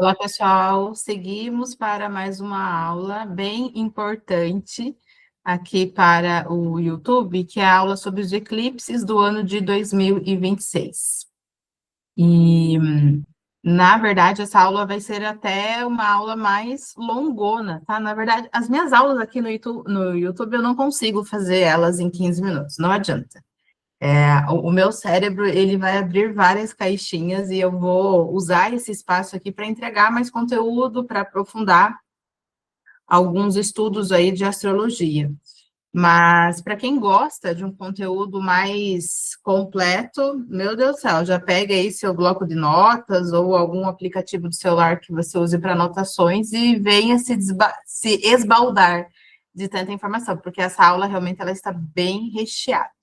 Olá, pessoal. Seguimos para mais uma aula bem importante aqui para o YouTube, que é a aula sobre os eclipses do ano de 2026. Na verdade, essa aula vai ser até uma aula mais longona, tá? Na verdade, as minhas aulas aqui no YouTube eu não consigo fazer elas em 15 minutos, não adianta. O meu cérebro, ele vai abrir várias caixinhas e eu vou usar esse espaço aqui para entregar mais conteúdo, para aprofundar alguns estudos aí de astrologia. Mas para quem gosta de um conteúdo mais completo, meu Deus do céu, já pega aí seu bloco de notas ou algum aplicativo do celular que você use para anotações e venha se esbaldar de tanta informação, porque essa aula realmente ela está bem recheada.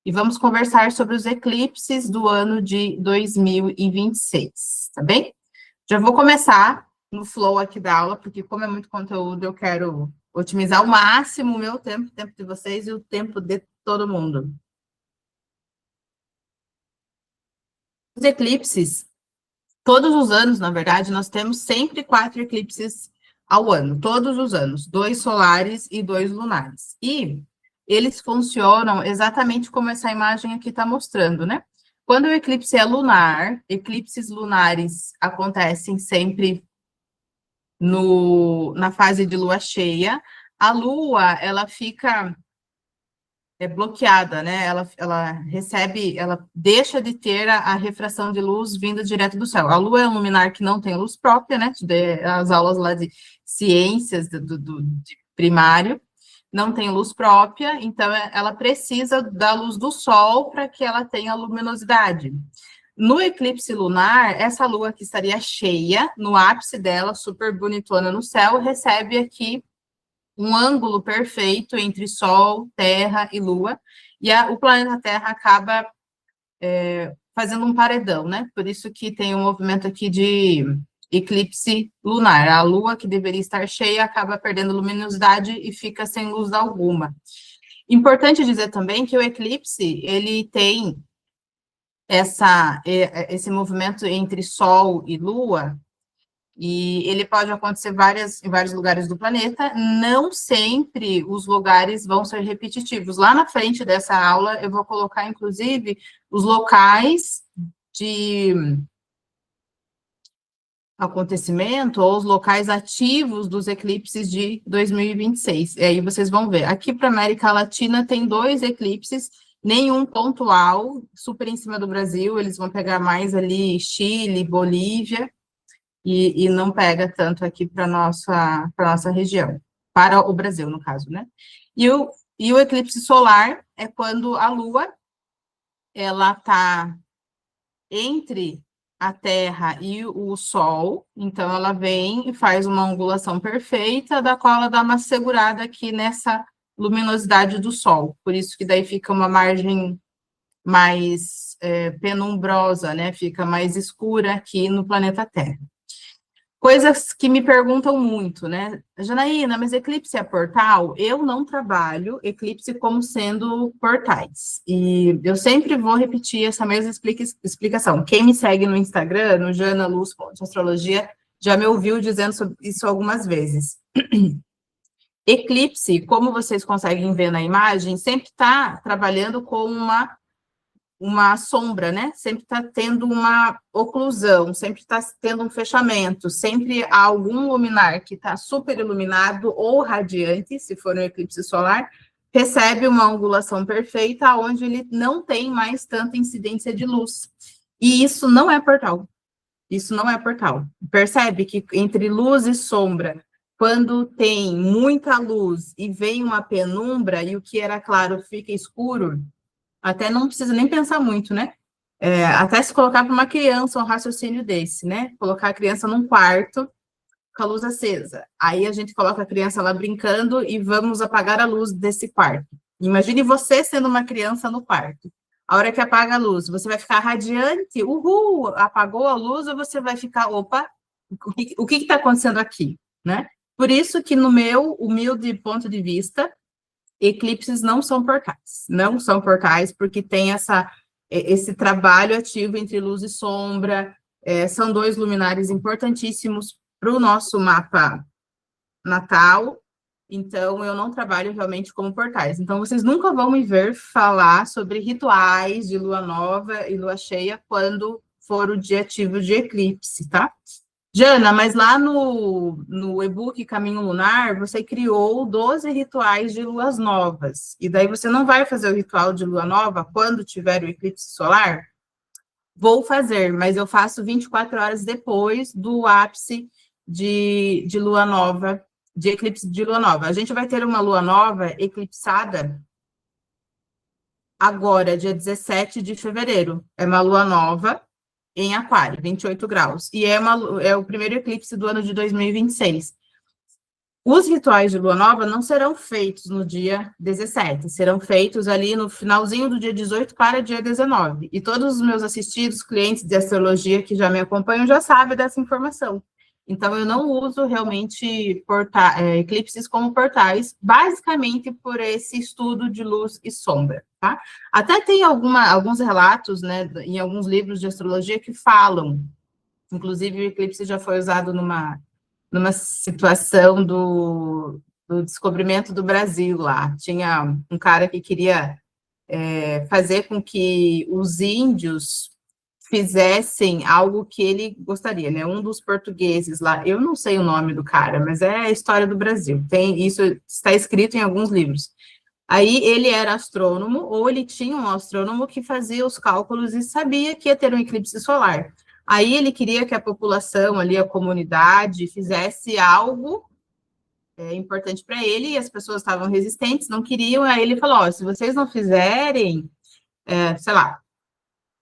E vamos conversar sobre os eclipses do ano de 2026, tá bem? Já vou começar no flow aqui da aula, porque como é muito conteúdo, eu quero otimizar ao máximo o meu tempo, o tempo de vocês e o tempo de todo mundo. Os eclipses, todos os anos, na verdade, nós temos sempre 4 eclipses ao ano, todos os anos, 2 solares e 2 lunares. E eles funcionam exatamente como essa imagem aqui está mostrando, né? Quando o eclipse é lunar, eclipses lunares acontecem sempre na fase de lua cheia. A lua, ela fica bloqueada, né? Ela deixa de ter a refração de luz vinda direto do céu. A lua é um luminar que não tem luz própria, né? As aulas lá de ciências de primário, não tem luz própria, então ela precisa da luz do sol para que ela tenha luminosidade. No eclipse lunar, essa lua que estaria cheia, no ápice dela, super bonitona no céu, recebe aqui um ângulo perfeito entre Sol, Terra e Lua, e o planeta Terra acaba fazendo um paredão, né? Por isso que tem um movimento aqui de eclipse lunar. A Lua, que deveria estar cheia, acaba perdendo luminosidade e fica sem luz alguma. Importante dizer também que o eclipse, ele tem esse movimento entre Sol e Lua, e ele pode acontecer em vários lugares do planeta, não sempre os lugares vão ser repetitivos. Lá na frente dessa aula, eu vou colocar, inclusive, os locais de acontecimento ou os locais ativos dos eclipses de 2026. E aí vocês vão ver. Aqui para a América Latina tem 2 eclipses, nenhum pontual, super em cima do Brasil, eles vão pegar mais ali Chile, Bolívia, e não pega tanto aqui para nossa região, para o Brasil, no caso, né? E o eclipse solar é quando a Lua, ela está entre a Terra e o Sol, então ela vem e faz uma angulação perfeita, da qual ela dá uma segurada aqui nessa luminosidade do Sol, por isso que daí fica uma margem mais penumbrosa, né? Fica mais escura aqui no planeta Terra. Coisas que me perguntam muito, né? Janaína, mas eclipse é portal? Eu não trabalho eclipse como sendo portais. E eu sempre vou repetir essa mesma explicação. Quem me segue no Instagram, no Jana Luz Astrologia, já me ouviu dizendo sobre isso algumas vezes. Eclipse, como vocês conseguem ver na imagem, sempre está trabalhando com uma sombra, né? Sempre está tendo uma oclusão, sempre está tendo um fechamento, sempre há algum luminar que está super iluminado ou radiante, se for um eclipse solar, recebe uma angulação perfeita, onde ele não tem mais tanta incidência de luz. E isso não é portal. Isso não é portal. Percebe que entre luz e sombra, quando tem muita luz e vem uma penumbra, e o que era claro fica escuro, até não precisa nem pensar muito, né? Até se colocar para uma criança um raciocínio desse, né? Colocar a criança num quarto com a luz acesa. Aí a gente coloca a criança lá brincando e vamos apagar a luz desse quarto. Imagine você sendo uma criança no quarto. A hora que apaga a luz, você vai ficar radiante, uhul, apagou a luz, ou você vai ficar, opa, o que está acontecendo aqui, né? Por isso que no meu humilde ponto de vista, eclipses não são portais porque tem esse trabalho ativo entre luz e sombra, São 2 luminares importantíssimos para o nosso mapa natal, então eu não trabalho realmente como portais. Então, vocês nunca vão me ver falar sobre rituais de lua nova e lua cheia quando for o dia ativo de eclipse, tá? Jana, mas lá no e-book Caminho Lunar, você criou 12 rituais de luas novas. E daí você não vai fazer o ritual de lua nova quando tiver o eclipse solar? Vou fazer, mas eu faço 24 horas depois do ápice de lua nova, de eclipse de lua nova. A gente vai ter uma lua nova eclipsada agora, dia 17 de fevereiro. É uma lua nova em Aquário, 28 graus. E é o primeiro eclipse do ano de 2026. Os rituais de lua nova não serão feitos no dia 17, serão feitos ali no finalzinho do dia 18 para dia 19. E todos os meus assistidos, clientes de astrologia que já me acompanham, já sabem dessa informação. Então, eu não uso realmente eclipses como portais, basicamente por esse estudo de luz e sombra, tá? Até tem alguns relatos, né, em alguns livros de astrologia que falam, inclusive o eclipse já foi usado numa situação do descobrimento do Brasil lá. Tinha um cara que queria fazer com que os índios fizessem algo que ele gostaria, né? Um dos portugueses lá, eu não sei o nome do cara, mas é a história do Brasil. Isso está escrito em alguns livros. Aí ele era astrônomo, ou ele tinha um astrônomo que fazia os cálculos e sabia que ia ter um eclipse solar. Aí ele queria que a população ali, a comunidade, fizesse algo importante para ele, e as pessoas estavam resistentes, não queriam, aí ele falou, se vocês não fizerem, sei lá,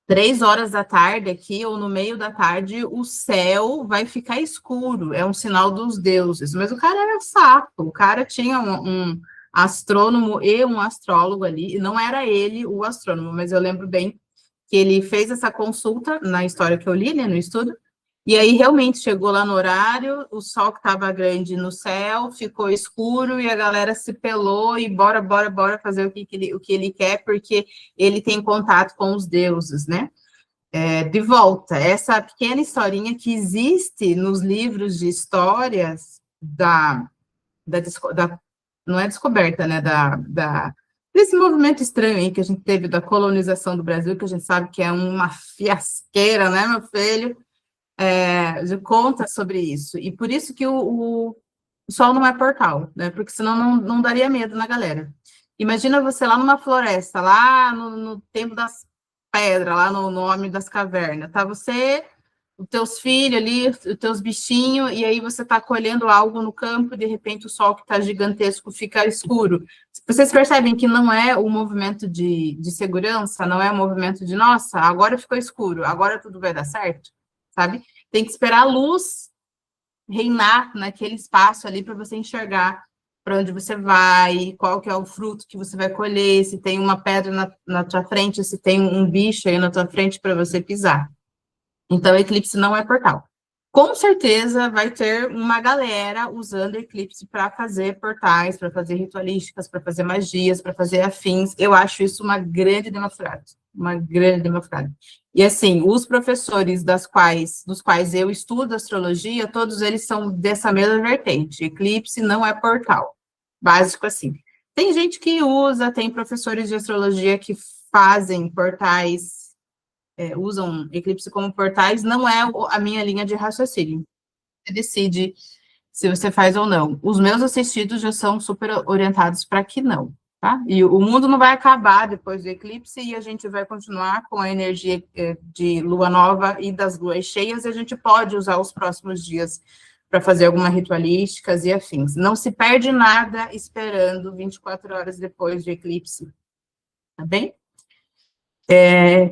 3 horas da tarde aqui, ou no meio da tarde, o céu vai ficar escuro, é um sinal dos deuses. Mas o cara era saco, o cara tinha um astrônomo e um astrólogo ali, e não era ele o astrônomo, mas eu lembro bem que ele fez essa consulta na história que eu li, né, no estudo, e aí realmente chegou lá no horário, o sol que estava grande no céu, ficou escuro e a galera se pelou e bora fazer o que ele quer, porque ele tem contato com os deuses, né? De volta, essa pequena historinha que existe nos livros de histórias não é descoberta, né? Desse movimento estranho aí que a gente teve da colonização do Brasil, que a gente sabe que é uma fiasqueira, né, meu filho? De conta sobre isso. E por isso que o Sol não é portal, né? Porque senão não daria medo na galera. Imagina você lá numa floresta, lá no tempo das pedras, lá no Homem das Cavernas, tá? Você, os teus filhos ali, os teus bichinhos, e aí você tá colhendo algo no campo, e de repente o sol que tá gigantesco fica escuro. Vocês percebem que não é o movimento de segurança, não é o movimento de, nossa, agora ficou escuro, agora tudo vai dar certo, sabe? Tem que esperar a luz reinar naquele espaço ali para você enxergar para onde você vai, qual que é o fruto que você vai colher, se tem uma pedra na tua frente, se tem um bicho aí na tua frente para você pisar. Então, eclipse não é portal. Com certeza vai ter uma galera usando eclipse para fazer portais, para fazer ritualísticas, para fazer magias, para fazer afins. Eu acho isso uma grande demonstrada, uma grande demonstrada. E assim, os professores dos quais eu estudo astrologia, todos eles são dessa mesma vertente. Eclipse não é portal. Básico assim. Tem gente que usa, tem professores de astrologia que fazem portais, usam eclipse como portais, não é a minha linha de raciocínio. Você decide se você faz ou não. Os meus assistidos já são super orientados para que não, tá? E o mundo não vai acabar depois do eclipse e a gente vai continuar com a energia de lua nova e das luas cheias, e a gente pode usar os próximos dias para fazer algumas ritualísticas e afins. Não se perde nada esperando 24 horas depois de eclipse, tá bem?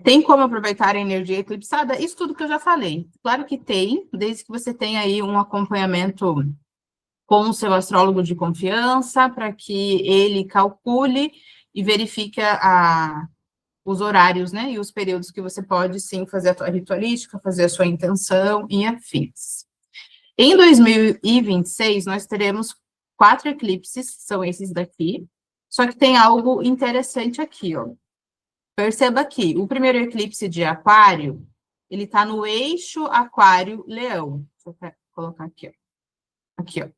Tem como aproveitar a energia eclipsada? Isso tudo que eu já falei. Claro que tem, desde que você tenha aí um acompanhamento com o seu astrólogo de confiança, para que ele calcule e verifique os horários, né, e os períodos que você pode, sim, fazer a sua ritualística, fazer a sua intenção e afins. Em 2026, nós teremos 4 eclipses, são esses daqui, só que tem algo interessante aqui, ó. Perceba aqui, o primeiro eclipse de Aquário ele está no eixo Aquário-Leão. Deixa eu colocar aqui, ó. Aqui, ó.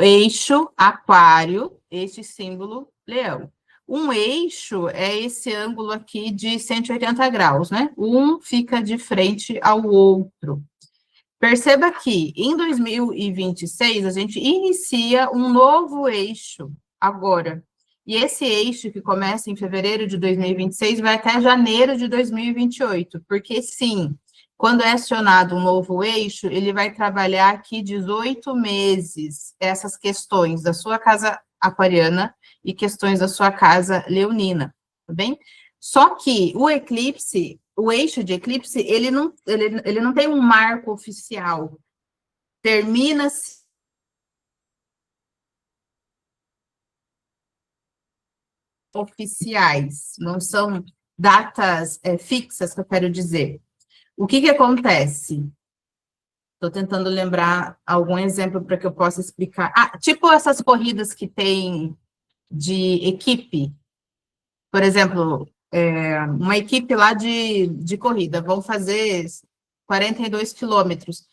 Eixo Aquário, este símbolo Leão. Um eixo é esse ângulo aqui de 180 graus, né? Um fica de frente ao outro. Perceba que em 2026 a gente inicia um novo eixo agora. E esse eixo que começa em fevereiro de 2026 vai até janeiro de 2028, porque sim, quando é acionado um novo eixo, ele vai trabalhar aqui 18 meses essas questões da sua casa aquariana e questões da sua casa leonina, tá bem? Só que o eclipse, o eixo de eclipse, ele não tem um marco oficial. Termina-se oficiais, não são datas fixas que eu quero dizer. O que acontece? Estou tentando lembrar algum exemplo para que eu possa explicar. Ah, tipo essas corridas que tem de equipe. Por exemplo, uma equipe lá de corrida, vão fazer 42 quilômetros.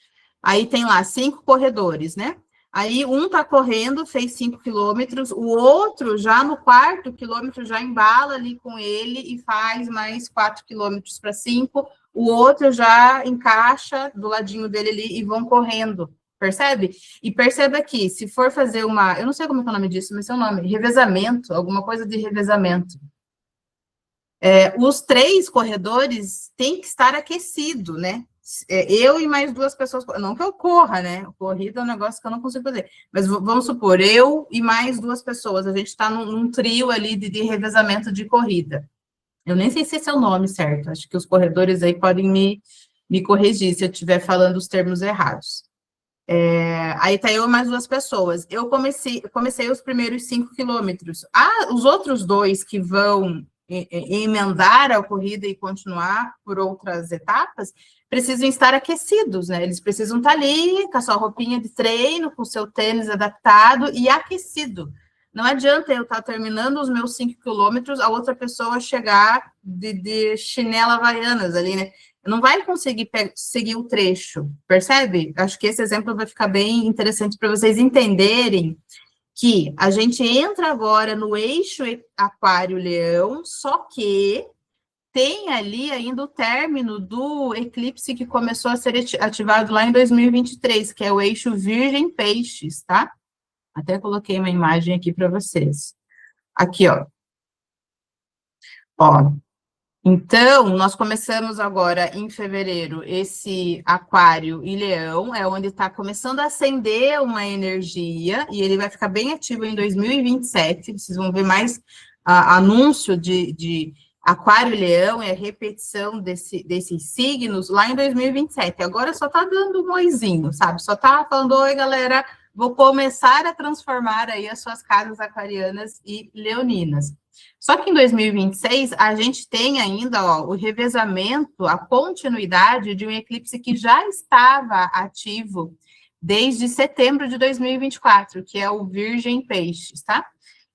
Aí tem lá 5 corredores, né? Aí um está correndo, fez 5 quilômetros, o outro já no 4º quilômetro já embala ali com ele e faz mais 4 quilômetros para 5, o outro já encaixa do ladinho dele ali e vão correndo, percebe? E perceba que se for fazer eu não sei como é o nome disso, mas é o nome, revezamento, alguma coisa de revezamento. Os 3 corredores têm que estar aquecido, né? Eu e mais 2 pessoas, não que eu corra, né? Corrida é um negócio que eu não consigo fazer, mas vamos supor, eu e mais 2 pessoas, a gente está num trio ali de revezamento de corrida. Eu nem sei se esse é o nome certo, acho que os corredores aí podem me corrigir se eu estiver falando os termos errados. Aí tá eu e mais 2 pessoas. Eu comecei os primeiros 5 quilômetros. Os outros 2 que vão emendar a corrida e continuar por outras etapas, precisam estar aquecidos, né? Eles precisam estar ali com a sua roupinha de treino, com o seu tênis adaptado e aquecido. Não adianta eu estar terminando os meus 5 quilômetros, a outra pessoa chegar de chinela havaianas ali, né? Não vai conseguir seguir o trecho, percebe? Acho que esse exemplo vai ficar bem interessante para vocês entenderem que a gente entra agora no eixo Aquário-Leão, só que tem ali ainda o término do eclipse que começou a ser ativado lá em 2023, que é o eixo Virgem-Peixes, tá? Até coloquei uma imagem aqui para vocês. Aqui, ó. Ó. Então, nós começamos agora em fevereiro esse Aquário e Leão, é onde está começando a acender uma energia, e ele vai ficar bem ativo em 2027. Vocês vão ver mais anúncio de Aquário e Leão, é a repetição desses signos lá em 2027. Agora só está dando um oizinho, sabe? Só está falando, oi, galera, vou começar a transformar aí as suas casas aquarianas e leoninas. Só que em 2026, a gente tem ainda o revezamento, a continuidade de um eclipse que já estava ativo desde setembro de 2024, que é o Virgem Peixes, tá?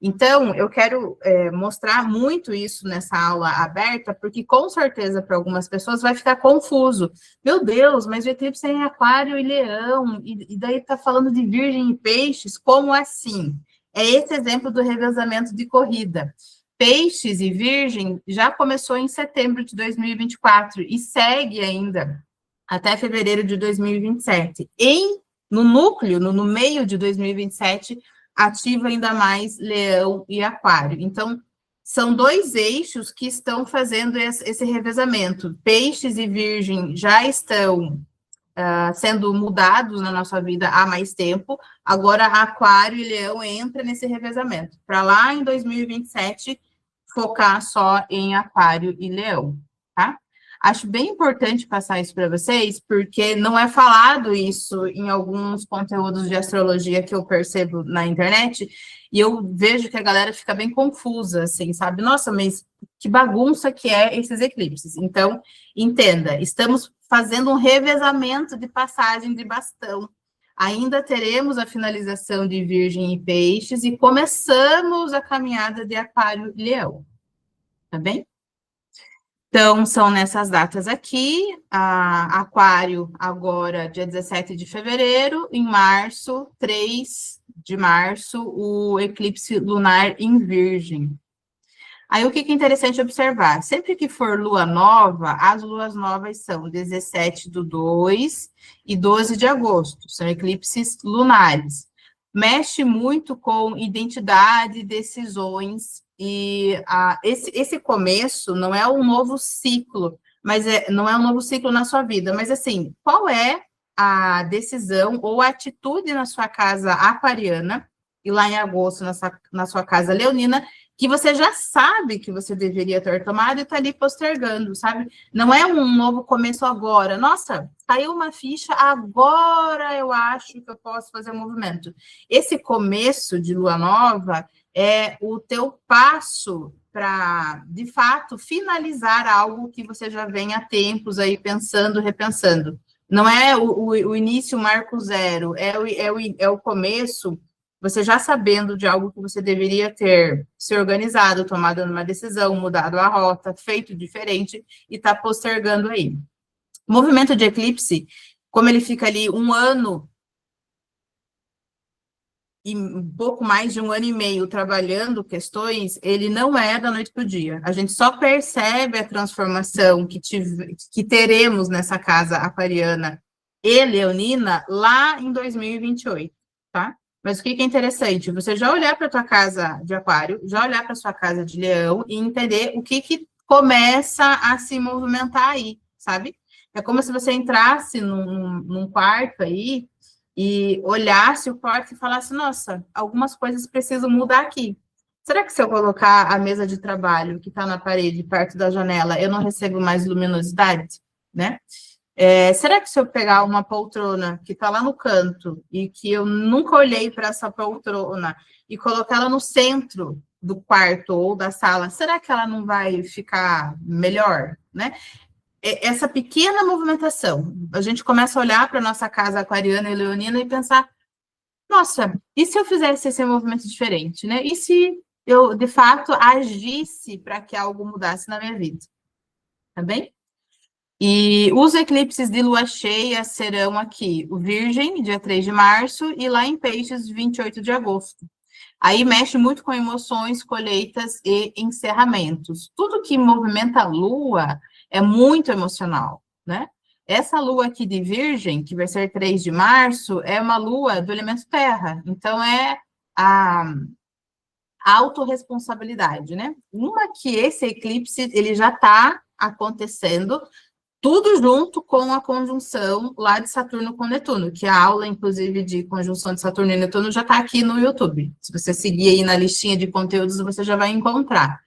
Então, eu quero mostrar muito isso nessa aula aberta, porque com certeza para algumas pessoas vai ficar confuso. Meu Deus, mas o eclipse é em Aquário e Leão, e daí está falando de Virgem e Peixes, como assim? É esse exemplo do revezamento de corrida. Peixes e Virgem já começou em setembro de 2024 e segue ainda até fevereiro de 2027. No núcleo, no meio de 2027, ativa ainda mais Leão e Aquário. Então, são 2 eixos que estão fazendo esse revezamento. Peixes e Virgem já estão sendo mudados na nossa vida há mais tempo, agora Aquário e Leão entra nesse revezamento. Para lá em 2027, focar só em Aquário e Leão, tá? Acho bem importante passar isso para vocês, porque não é falado isso em alguns conteúdos de astrologia que eu percebo na internet, e eu vejo que a galera fica bem confusa, assim, sabe? Nossa, mas que bagunça que é esses eclipses. Então, entenda, estamos fazendo um revezamento de passagem de bastão. Ainda teremos a finalização de Virgem e Peixes e começamos a caminhada de Aquário e Leão. Tá bem? Então, são nessas datas aqui, Aquário agora, dia 17 de fevereiro, em março, 3 de março, o eclipse lunar em Virgem. Aí, o que é interessante observar? Sempre que for lua nova, as luas novas são 17/2 e 12 de agosto, são eclipses lunares. Mexe muito com identidade, decisões, e esse começo não é um novo ciclo, mas não é um novo ciclo na sua vida, mas assim, qual é a decisão ou a atitude na sua casa aquariana, e lá em agosto na sua casa leonina, que você já sabe que você deveria ter tomado e está ali postergando, sabe? Não é um novo começo agora. Nossa, caiu uma ficha, agora eu acho que eu posso fazer um movimento. Esse começo de lua nova é o teu passo para, de fato, finalizar algo que você já vem há tempos aí pensando, repensando. Não é o início marco zero, é o começo, você já sabendo de algo que você deveria ter se organizado, tomado uma decisão, mudado a rota, feito diferente, e está postergando aí. O movimento de eclipse, como ele fica ali um ano, e um pouco mais de um ano e meio trabalhando questões, ele não é da noite para o dia. A gente só percebe a transformação que teremos nessa casa aquariana e leonina lá em 2028, tá? Mas o que é interessante? Você já olhar para a tua casa de aquário, já olhar para a sua casa de leão e entender o que começa a se movimentar aí, sabe? É como se você entrasse num quarto aí e olhasse o quarto e falasse, nossa, algumas coisas precisam mudar aqui. Será que se eu colocar a mesa de trabalho que está na parede, perto da janela, eu não recebo mais luminosidade, né? Será que se eu pegar uma poltrona que está lá no canto e que eu nunca olhei para essa poltrona e colocar ela no centro do quarto ou da sala, será que ela não vai ficar melhor, né? Essa pequena movimentação, a gente começa a olhar para a nossa casa aquariana e leonina e pensar, nossa, e se eu fizesse esse movimento diferente, né? E se eu, de fato, agisse para que algo mudasse na minha vida, tá bem? E os eclipses de lua cheia serão aqui, o Virgem, dia 3 de março, e lá em Peixes, 28 de agosto. Aí mexe muito com emoções, colheitas e encerramentos. Tudo que movimenta a lua é muito emocional, né? Essa lua aqui de Virgem, que vai ser 3 de março, é uma lua do elemento terra. Então, é a autorresponsabilidade, né? Uma que esse eclipse, ele já está acontecendo, tudo junto com a conjunção lá de Saturno com Netuno, que a aula, inclusive, de conjunção de Saturno e Netuno já está aqui no YouTube. Se você seguir aí na listinha de conteúdos, você já vai encontrar.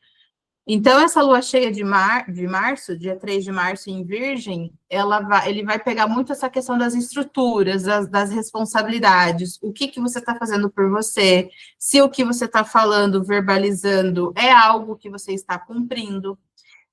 Então, essa lua cheia de março, dia 3 de março em Virgem, ele vai pegar muito essa questão das estruturas, das responsabilidades, o que você está fazendo por você, se o que você está falando, verbalizando, é algo que você está cumprindo.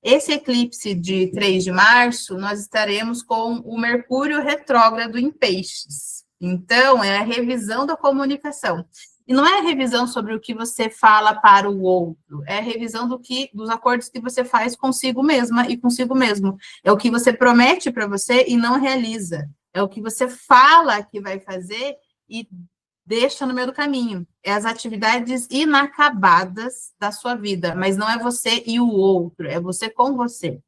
Esse eclipse de 3 de março, nós estaremos com o Mercúrio retrógrado em Peixes. Então, é a revisão da comunicação. E não é a revisão sobre o que você fala para o outro, é a revisão dos acordos que você faz consigo mesma e consigo mesmo. É o que você promete para você e não realiza. É o que você fala que vai fazer e deixa no meio do caminho. É as atividades inacabadas da sua vida, mas não é você e o outro, é você com você.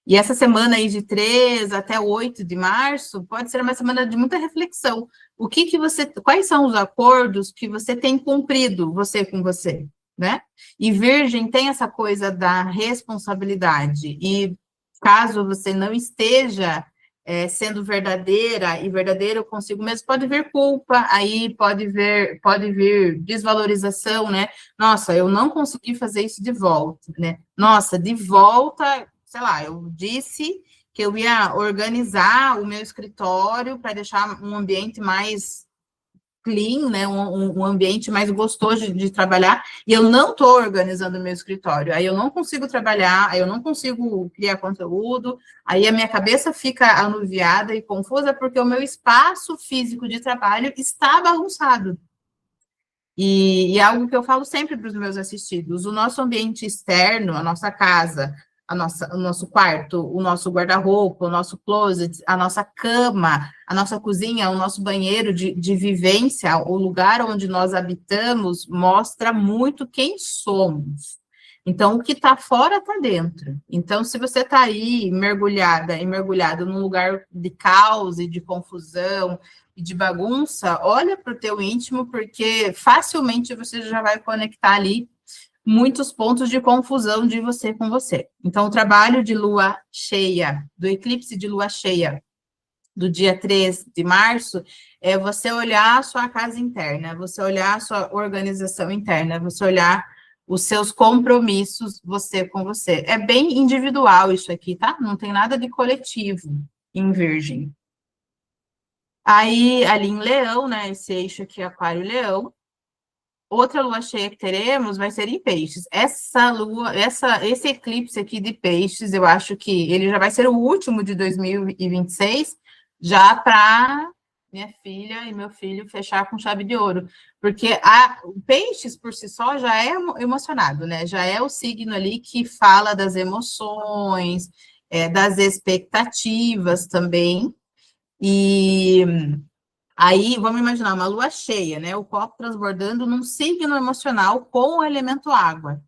E essa semana aí de 3 até 8 de março pode ser uma semana de muita reflexão. Quais são os acordos que você tem cumprido, você com você, né? E Virgem tem essa coisa da responsabilidade, e caso você não esteja sendo verdadeira e verdadeiro consigo mesmo, pode vir culpa, aí pode vir desvalorização, né? Nossa, eu não consegui fazer isso de volta, né? Nossa, de volta, sei lá, eu disse que eu ia organizar o meu escritório para deixar um ambiente mais clean, né, um ambiente mais gostoso de trabalhar, e eu não estou organizando o meu escritório, aí eu não consigo trabalhar, aí eu não consigo criar conteúdo, aí a minha cabeça fica anuviada e confusa, porque o meu espaço físico de trabalho está bagunçado. E é algo que eu falo sempre para os meus assistidos, o nosso ambiente externo, a nossa casa, o nosso quarto, o nosso guarda-roupa, o nosso closet, a nossa cama, a nossa cozinha, o nosso banheiro de vivência, o lugar onde nós habitamos, mostra muito quem somos. Então, o que está fora está dentro. Então, se você está aí mergulhada e mergulhado num lugar de caos e de confusão e de bagunça, olha para o teu íntimo, porque facilmente você já vai conectar ali muitos pontos de confusão de você com você. Então, o trabalho de lua cheia, do eclipse de lua cheia, do dia 3 de março, é você olhar a sua casa interna, você olhar a sua organização interna, você olhar os seus compromissos, você com você. É bem individual isso aqui, tá? Não tem nada de coletivo em Virgem. Aí, ali em Leão, né, esse eixo aqui, Aquário-Leão, outra lua cheia que teremos vai ser em Peixes. Esse eclipse aqui de Peixes, eu acho que ele já vai ser o último de 2026, já para minha filha e meu filho fechar com chave de ouro. Porque o Peixes, por si só, já é emocionado, né? Já é o signo ali que fala das emoções, das expectativas também. E aí, vamos imaginar uma lua cheia, né? O copo transbordando num signo emocional com o elemento água.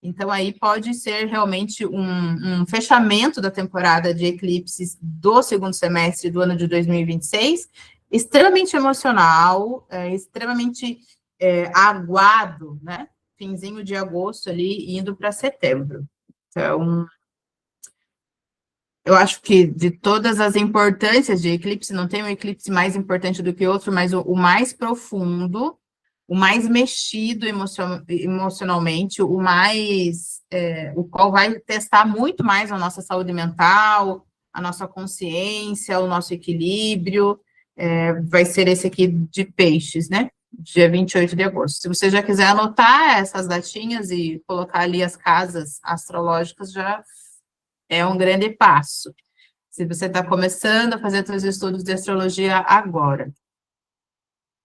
Então, aí pode ser realmente um fechamento da temporada de eclipses do segundo semestre do ano de 2026, extremamente emocional, extremamente aguado, né? Finzinho de agosto ali, indo para setembro. Então, eu acho que de todas as importâncias de eclipse, não tem um eclipse mais importante do que outro, mas o mais profundo, o mais mexido emocionalmente, o qual vai testar muito mais a nossa saúde mental, a nossa consciência, o nosso equilíbrio, vai ser esse aqui de Peixes, né? Dia 28 de agosto. Se você já quiser anotar essas datinhas e colocar ali as casas astrológicas, já é um grande passo. Se você está começando a fazer seus estudos de astrologia agora.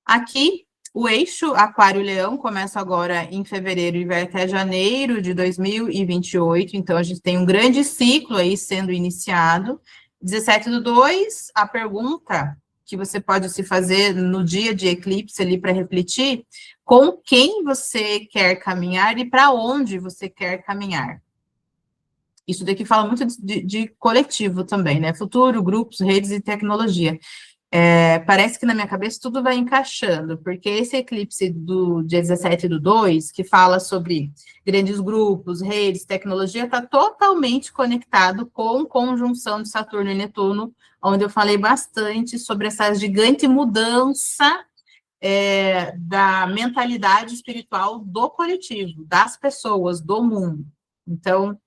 Aqui, o eixo Aquário-Leão começa agora em fevereiro e vai até janeiro de 2028. Então, a gente tem um grande ciclo aí sendo iniciado. 17/2, a pergunta que você pode se fazer no dia de eclipse ali para refletir, com quem você quer caminhar e para onde você quer caminhar. Isso daqui fala muito de coletivo também, né? Futuro, grupos, redes e tecnologia. Parece que na minha cabeça tudo vai encaixando, porque esse eclipse do dia 17/2, que fala sobre grandes grupos, redes, tecnologia, está totalmente conectado com conjunção de Saturno e Netuno, onde eu falei bastante sobre essa gigante mudança da mentalidade espiritual do coletivo, das pessoas, do mundo. Então,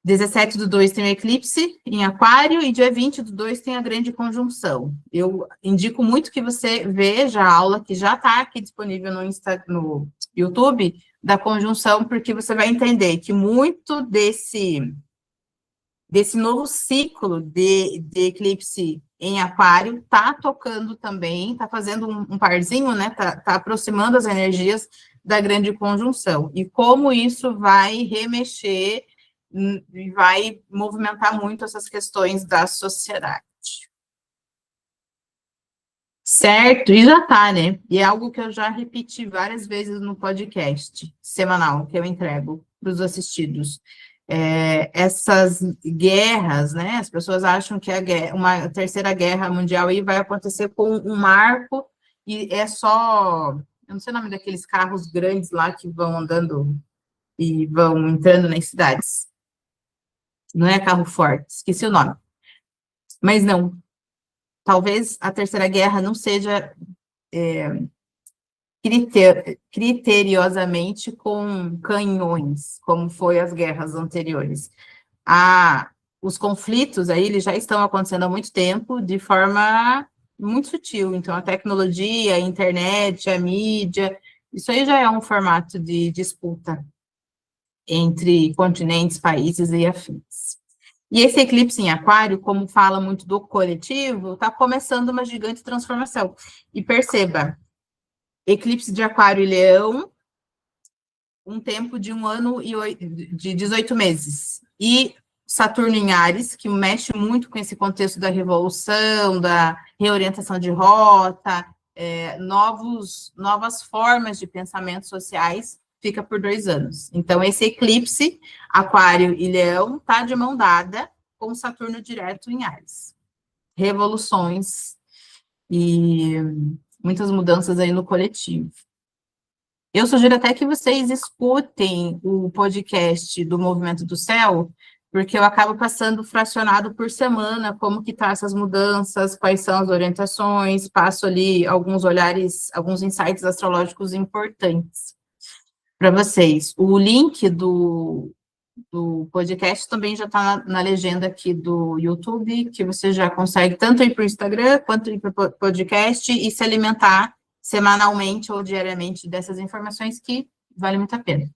17/2 tem o eclipse em Aquário e dia 20/2 tem a grande conjunção. Eu indico muito que você veja a aula que já está aqui disponível no YouTube da conjunção, porque você vai entender que muito desse novo ciclo de eclipse em Aquário está tocando também, está fazendo um parzinho, né? Tá aproximando as energias da grande conjunção. E como isso vai remexer e vai movimentar muito essas questões da sociedade. Certo? E já tá, né? E é algo que eu já repeti várias vezes no podcast semanal que eu entrego para os assistidos. Essas guerras, né? As pessoas acham que uma terceira guerra mundial aí vai acontecer com um marco e é só... Eu não sei o nome daqueles carros grandes lá que vão andando e vão entrando nas cidades. Não é carro forte, esqueci o nome. Mas não, talvez a Terceira Guerra não seja criteriosamente com canhões, como foi as guerras anteriores. Os conflitos aí, eles já estão acontecendo há muito tempo, de forma muito sutil. Então, a tecnologia, a internet, a mídia, isso aí já é um formato de disputa entre continentes, países e afins. E esse eclipse em Aquário, como fala muito do coletivo, está começando uma gigante transformação. E perceba, eclipse de Aquário e Leão, um tempo de 1 ano de 18 meses. E Saturno em Áries, que mexe muito com esse contexto da revolução, da reorientação de rota, novas formas de pensamentos sociais, fica por 2 anos. Então, esse eclipse, Aquário e Leão, está de mão dada com Saturno direto em Áries. Revoluções e muitas mudanças aí no coletivo. Eu sugiro até que vocês escutem o podcast do Movimento do Céu, porque eu acabo passando fracionado por semana como que tá essas mudanças, quais são as orientações, passo ali alguns olhares, alguns insights astrológicos importantes para vocês. O link do podcast também já está na legenda aqui do YouTube, que você já consegue tanto ir para o Instagram, quanto ir para o podcast e se alimentar semanalmente ou diariamente dessas informações que vale muito a pena.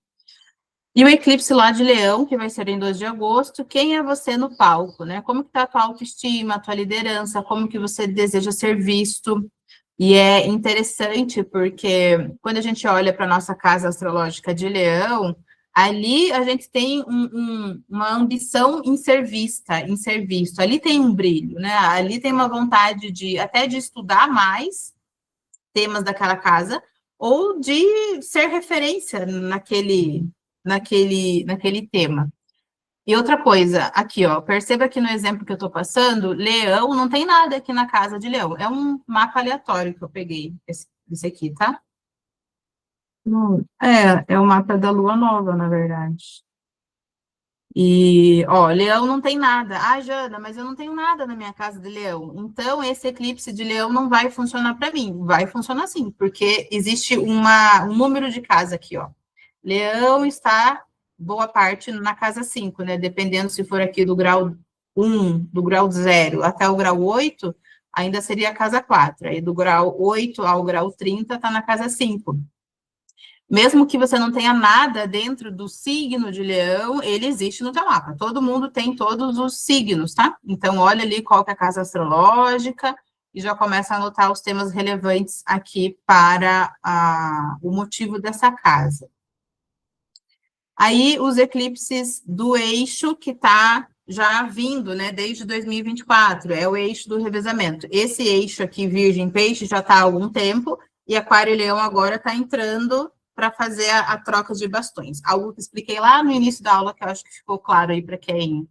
E o eclipse lá de Leão, que vai ser em 2 de agosto, quem é você no palco, né? Como que está a tua autoestima, a tua liderança, como que você deseja ser visto? E é interessante porque quando a gente olha para a nossa casa astrológica de Leão, ali a gente tem uma ambição em ser vista, em ser visto. Ali tem um brilho, né? Ali tem uma vontade até de estudar mais temas daquela casa, ou de ser referência naquele tema. E outra coisa, aqui, ó, perceba que no exemplo que eu estou passando, Leão, não tem nada aqui na casa de Leão, é um mapa aleatório que eu peguei, esse aqui, tá? É o mapa da Lua Nova, na verdade. E, ó, Leão não tem nada. Ah, Jana, mas eu não tenho nada na minha casa de Leão. Então, esse eclipse de Leão não vai funcionar para mim. Vai funcionar sim, porque existe um número de casa aqui, ó. Leão está, boa parte, na casa 5, né? Dependendo se for aqui do grau 1, do grau 0 até o grau 8, ainda seria a casa 4. Aí, do grau 8 ao grau 30, está na casa 5. Mesmo que você não tenha nada dentro do signo de Leão, ele existe no teu mapa. Todo mundo tem todos os signos, tá? Então, olha ali qual que é a casa astrológica e já começa a anotar os temas relevantes aqui para o motivo dessa casa. Aí, os eclipses do eixo que está já vindo, né, desde 2024, é o eixo do revezamento. Esse eixo aqui, Virgem Peixe, já está há algum tempo, e Aquário e Leão agora está entrando para fazer a troca de bastões. Algo que expliquei lá no início da aula, que eu acho que ficou claro aí para quem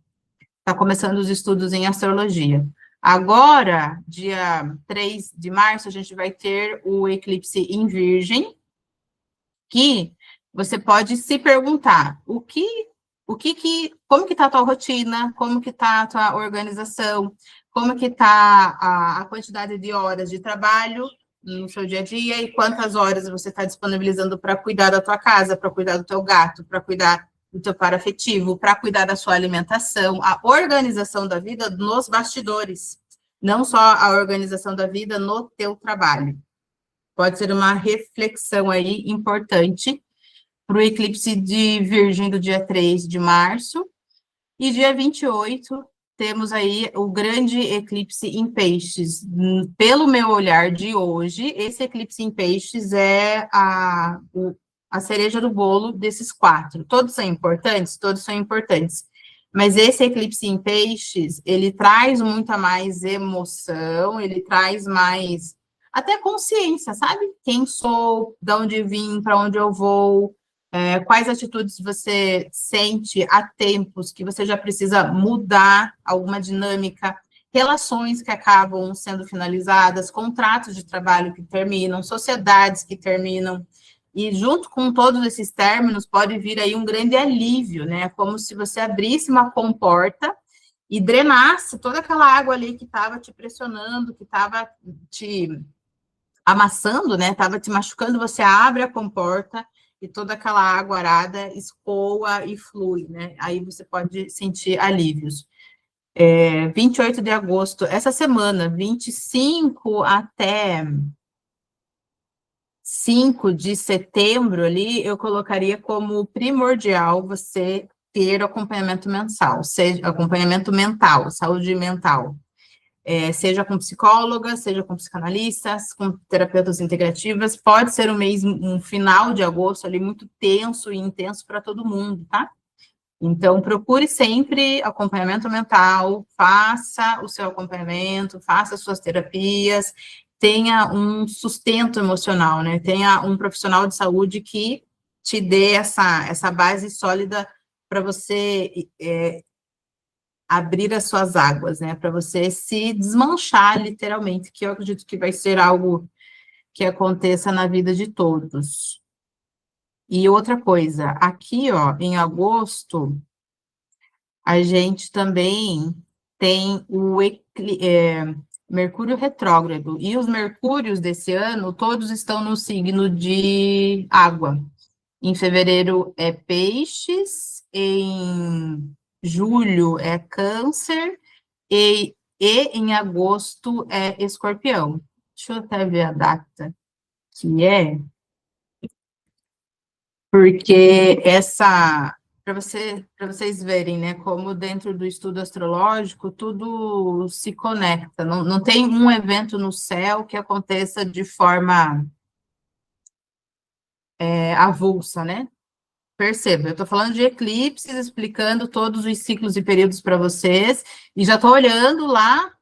está começando os estudos em astrologia. Agora, dia 3 de março, a gente vai ter o eclipse em Virgem, que você pode se perguntar, como que está a tua rotina, como que está a tua organização, como que está a quantidade de horas de trabalho no seu dia a dia e quantas horas você está disponibilizando para cuidar da tua casa, para cuidar do teu gato, para cuidar do teu par afetivo, para cuidar da sua alimentação, a organização da vida nos bastidores, não só a organização da vida no teu trabalho. Pode ser uma reflexão aí importante para o eclipse de Virgem do dia 3 de março, e dia 28 temos aí o grande eclipse em Peixes. Pelo meu olhar de hoje, esse eclipse em Peixes é a cereja do bolo desses 4. Todos são importantes? Todos são importantes. Mas esse eclipse em Peixes, ele traz muita mais emoção, ele traz mais, até consciência, sabe? Quem sou, de onde vim, para onde eu vou, quais atitudes você sente há tempos que você já precisa mudar alguma dinâmica, relações que acabam sendo finalizadas, contratos de trabalho que terminam, sociedades que terminam, e junto com todos esses términos pode vir aí um grande alívio, né? Como se você abrisse uma comporta e drenasse toda aquela água ali que estava te pressionando, que estava te amassando, né? Estava te machucando, você abre a comporta e toda aquela água arada escoa e flui, né? Aí você pode sentir alívios. 28 de agosto, essa semana, 25 até 5 de setembro ali, eu colocaria como primordial você ter acompanhamento mensal, seja acompanhamento mental, saúde mental. seja com psicóloga, seja com psicanalistas, com terapeutas integrativas. Pode ser um final de agosto ali muito tenso e intenso para todo mundo, tá? Então, procure sempre acompanhamento mental, faça o seu acompanhamento, faça suas terapias, tenha um sustento emocional, né? Tenha um profissional de saúde que te dê essa base sólida para você abrir as suas águas, né? Para você se desmanchar, literalmente, que eu acredito que vai ser algo que aconteça na vida de todos. E outra coisa, aqui, ó, em agosto, a gente também tem o Mercúrio retrógrado, e os Mercúrios desse ano, todos estão no signo de água. Em fevereiro é Peixes, em julho é Câncer, e em agosto é Escorpião. Deixa eu até ver a data que é, porque para vocês verem, né, como dentro do estudo astrológico tudo se conecta, não tem um evento no céu que aconteça de forma avulsa, né? Perceba, eu estou falando de eclipses, explicando todos os ciclos e períodos para vocês, e já estou olhando lá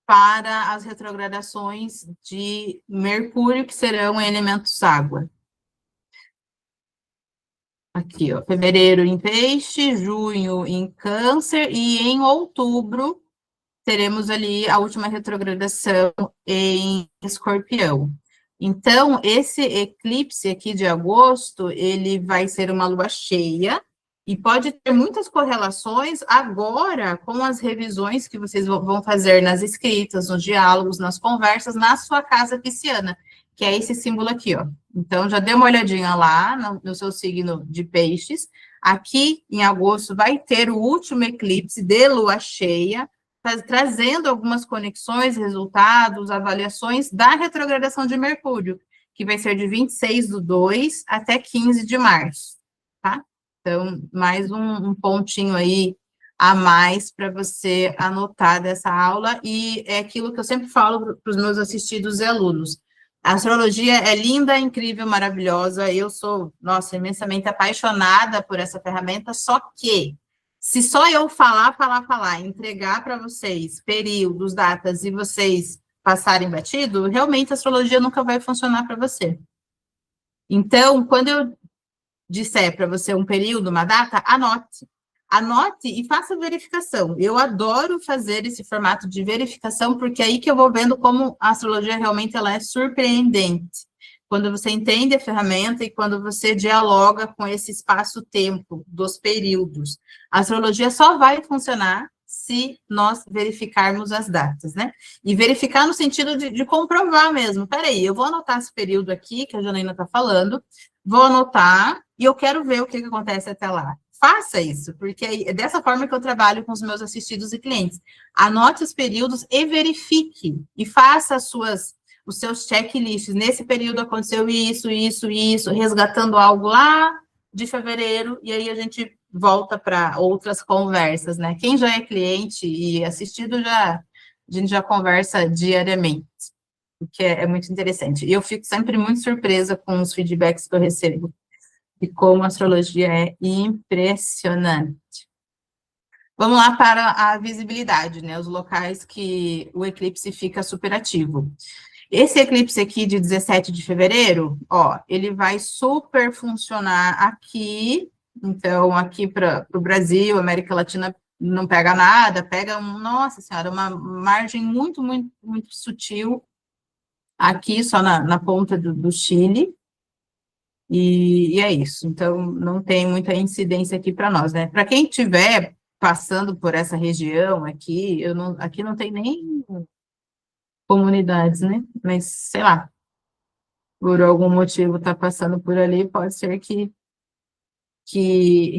para as retrogradações de Mercúrio, que serão em elementos água. Aqui, ó, fevereiro em Peixe, junho em Câncer, e em outubro teremos ali a última retrogradação em Escorpião. Então, esse eclipse aqui de agosto, ele vai ser uma lua cheia, e pode ter muitas correlações agora com as revisões que vocês vão fazer nas escritas, nos diálogos, nas conversas, na sua casa pisciana, que é esse símbolo aqui, ó. Então, já dê uma olhadinha lá no seu signo de peixes. Aqui, em agosto, vai ter o último eclipse de lua cheia, trazendo algumas conexões, resultados, avaliações da retrogradação de Mercúrio, que vai ser de 26/2 até 15 de março, tá? Então, mais um pontinho aí a mais para você anotar dessa aula, e é aquilo que eu sempre falo para os meus assistidos e alunos. A astrologia é linda, incrível, maravilhosa, eu sou, nossa, imensamente apaixonada por essa ferramenta, só que se só eu falar, entregar para vocês períodos, datas, e vocês passarem batido, realmente a astrologia nunca vai funcionar para você. Então, quando eu disser para você um período, uma data, anote. Anote e faça verificação. Eu adoro fazer esse formato de verificação, porque é aí que eu vou vendo como a astrologia realmente ela é surpreendente. Quando você entende a ferramenta e quando você dialoga com esse espaço-tempo dos períodos. A astrologia só vai funcionar se nós verificarmos as datas, né? E verificar no sentido de comprovar mesmo. Peraí, eu vou anotar esse período aqui, que a Janaína está falando, vou anotar e eu quero ver o que acontece até lá. Faça isso, porque é dessa forma que eu trabalho com os meus assistidos e clientes. Anote os períodos e verifique, e faça os seus checklists. Nesse período aconteceu isso, resgatando algo lá de fevereiro, e aí a gente volta para outras conversas, né? Quem já é cliente e assistido, a gente já conversa diariamente, o que é muito interessante. E eu fico sempre muito surpresa com os feedbacks que eu recebo, e como a astrologia é impressionante. Vamos lá para a visibilidade, né? Os locais que o eclipse fica superativo. Esse eclipse aqui de 17 de fevereiro, ó, ele vai super funcionar aqui. Então, aqui para o Brasil, América Latina não pega nada, pega, nossa senhora, uma margem muito, muito, muito sutil aqui, só na ponta do Chile. E é isso. Então, não tem muita incidência aqui para nós, né? Para quem estiver passando por essa região aqui, aqui não tem nem comunidades, né? Mas, sei lá, por algum motivo está passando por ali, pode ser que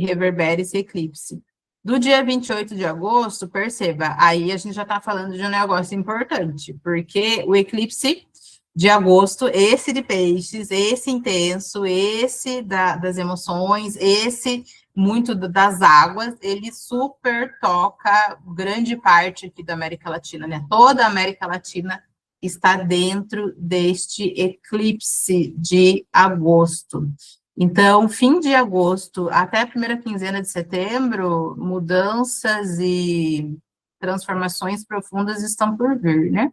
reverbere esse eclipse. Do dia 28 de agosto, perceba, aí a gente já está falando de um negócio importante, porque o eclipse de agosto, esse de peixes, esse intenso, esse das emoções, esse muito das águas, ele super toca grande parte aqui da América Latina, né? Toda a América Latina está dentro deste eclipse de agosto. Então, fim de agosto até a primeira quinzena de setembro, mudanças e transformações profundas estão por vir, né?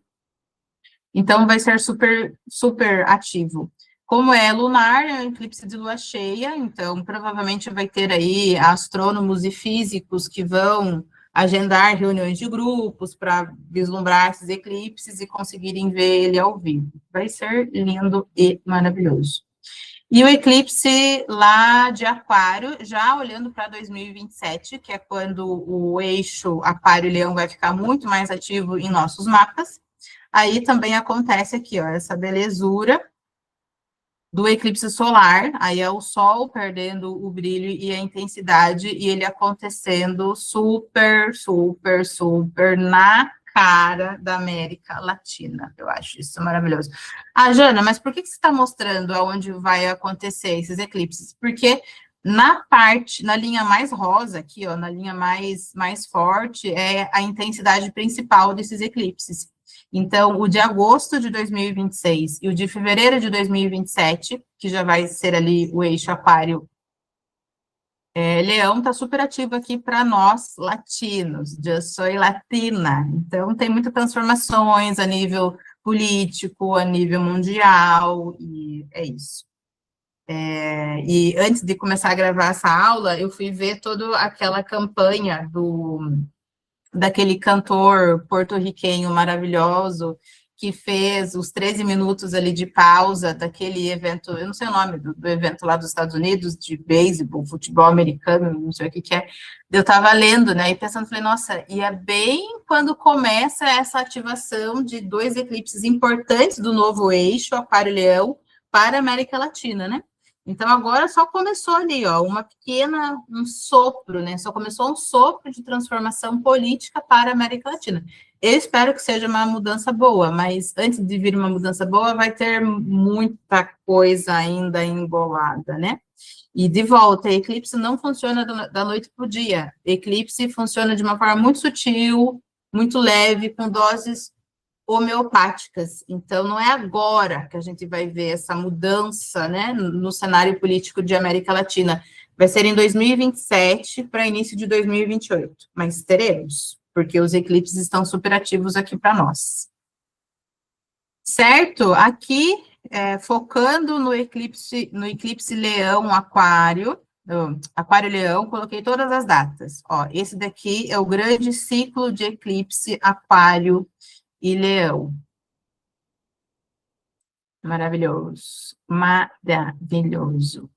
Então, vai ser super, super ativo. Como é lunar, é um eclipse de lua cheia, então provavelmente vai ter aí astrônomos e físicos que vão agendar reuniões de grupos para vislumbrar esses eclipses e conseguirem ver ele ao vivo. Vai ser lindo e maravilhoso. E o eclipse lá de Aquário, já olhando para 2027, que é quando o eixo Aquário-Leão vai ficar muito mais ativo em nossos mapas, aí também acontece aqui, ó, essa belezura do eclipse solar, aí é o Sol perdendo o brilho e a intensidade, e ele acontecendo super, super, super na cara da América Latina. Eu acho isso maravilhoso. Ah, Jana, mas por que você está mostrando aonde vai acontecer esses eclipses? Porque na linha mais rosa aqui, ó, na linha mais forte, é a intensidade principal desses eclipses. Então, o de agosto de 2026 e o de fevereiro de 2027, que já vai ser ali o eixo Aquário Leão, está super ativo aqui para nós latinos, eu sou latina, então tem muitas transformações a nível político, a nível mundial, e é isso. E antes de começar a gravar essa aula, eu fui ver toda aquela campanha daquele cantor porto-riquenho maravilhoso que fez os 13 minutos ali de pausa daquele evento, eu não sei o nome do evento lá dos Estados Unidos, de beisebol, futebol americano, não sei o que é. Eu estava lendo, né, e pensando, falei, nossa, e é bem quando começa essa ativação de dois eclipses importantes do novo eixo, Aquário-Leão, para a América Latina, né? Então, agora só começou ali, ó, um sopro, né? Só começou um sopro de transformação política para a América Latina. Eu espero que seja uma mudança boa, mas antes de vir uma mudança boa, vai ter muita coisa ainda embolada, né? E de volta, eclipse não funciona da noite para o dia. Eclipse funciona de uma forma muito sutil, muito leve, com doses homeopáticas. Então, não é agora que a gente vai ver essa mudança, né, no cenário político de América Latina. Vai ser em 2027 para início de 2028, mas teremos, porque os eclipses estão superativos aqui para nós. Certo? Aqui, focando no eclipse Leão Aquário, Aquário-Leão, coloquei todas as datas. Ó, esse daqui é o grande ciclo de eclipse Aquário e Leão. Maravilhoso. Maravilhoso.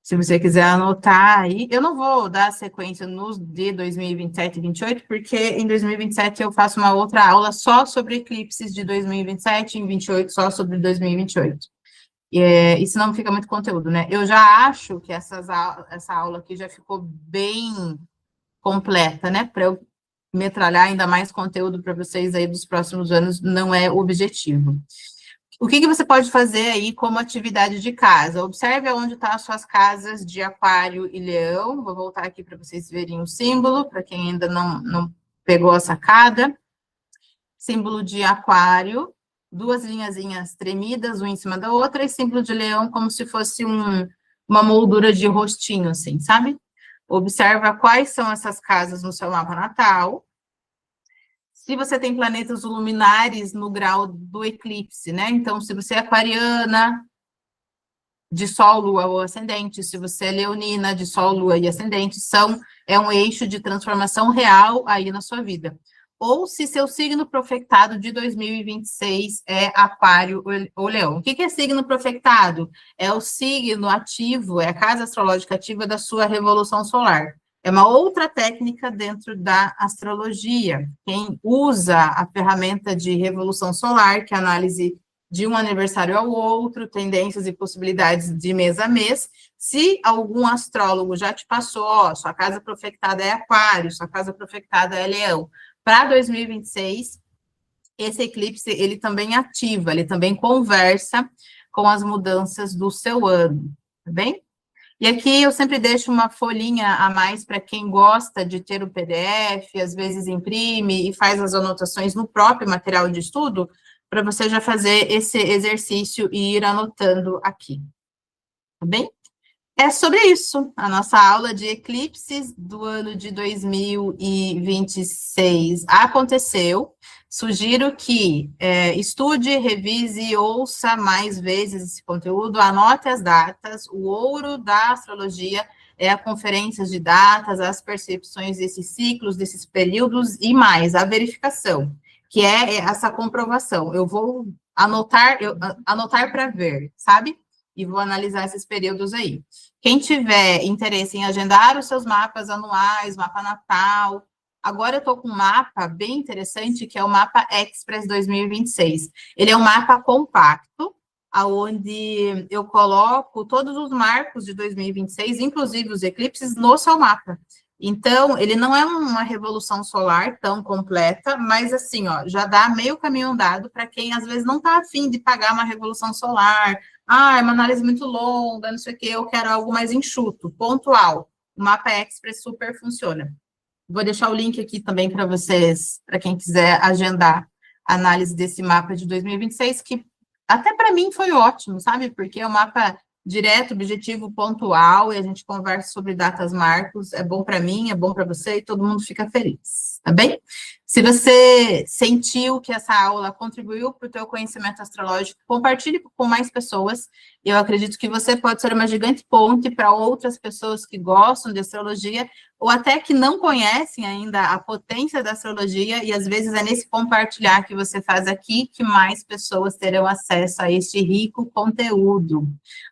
Se você quiser anotar aí, eu não vou dar sequência nos de 2027 e 2028, porque em 2027 eu faço uma outra aula só sobre eclipses de 2027 e em 28 só sobre 2028. E senão fica muito conteúdo, né? Eu já acho que essa aula aqui já ficou bem completa, né? Para eu metralhar ainda mais conteúdo para vocês aí dos próximos anos, não é o objetivo. O que você pode fazer aí como atividade de casa? Observe onde estão as suas casas de Aquário e Leão. Vou voltar aqui para vocês verem o símbolo, para quem ainda não pegou a sacada. Símbolo de Aquário, duas linhazinhas tremidas, uma em cima da outra, e símbolo de Leão como se fosse uma moldura de rostinho, assim, sabe? Observa quais são essas casas no seu mapa natal. Se você tem planetas luminares no grau do eclipse, né? Então, se você é aquariana, de Sol, Lua ou Ascendente, se você é leonina, de Sol, Lua e Ascendente, é um eixo de transformação real aí na sua vida. Ou se seu signo profetado de 2026 é Aquário ou Leão. O que é signo profetado? É o signo ativo, é a casa astrológica ativa da sua revolução solar. É uma outra técnica dentro da astrologia. Quem usa a ferramenta de revolução solar, que é a análise de um aniversário ao outro, tendências e possibilidades de mês a mês. Se algum astrólogo já te passou, ó, sua casa profetada é Aquário, sua casa profetada é Leão, para 2026, esse eclipse, ele também ativa, ele também conversa com as mudanças do seu ano, tá bem? E aqui eu sempre deixo uma folhinha a mais para quem gosta de ter o PDF, às vezes imprime e faz as anotações no próprio material de estudo, para você já fazer esse exercício e ir anotando aqui. Tá bem? É sobre isso, a nossa aula de eclipses do ano de 2026 aconteceu. Sugiro que estude, revise e ouça mais vezes esse conteúdo, anote as datas. O ouro da astrologia é a conferência de datas, as percepções desses ciclos, desses períodos e mais, a verificação, que é essa comprovação. Eu vou anotar para ver, sabe? E vou analisar esses períodos aí. Quem tiver interesse em agendar os seus mapas anuais, mapa natal, agora eu estou com um mapa bem interessante, que é o mapa Express 2026. Ele é um mapa compacto, onde eu coloco todos os marcos de 2026, inclusive os eclipses, no seu mapa. Então, ele não é uma revolução solar tão completa, mas assim, ó, já dá meio caminho andado para quem às vezes não está afim de pagar uma revolução solar. É uma análise muito longa, não sei o quê, eu quero algo mais enxuto, pontual. O mapa Express super funciona. Vou deixar o link aqui também para vocês, para quem quiser agendar a análise desse mapa de 2026, que até para mim foi ótimo, sabe? Porque é um mapa direto, objetivo, pontual, e a gente conversa sobre datas marcos, é bom para mim, é bom para você, e todo mundo fica feliz, tá bem? Se você sentiu que essa aula contribuiu para o teu conhecimento astrológico, compartilhe com mais pessoas. Eu acredito que você pode ser uma gigante ponte para outras pessoas que gostam de astrologia, ou até que não conhecem ainda a potência da astrologia, e às vezes é nesse compartilhar que você faz aqui que mais pessoas terão acesso a este rico conteúdo.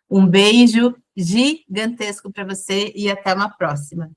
Um beijo gigantesco para você e até uma próxima.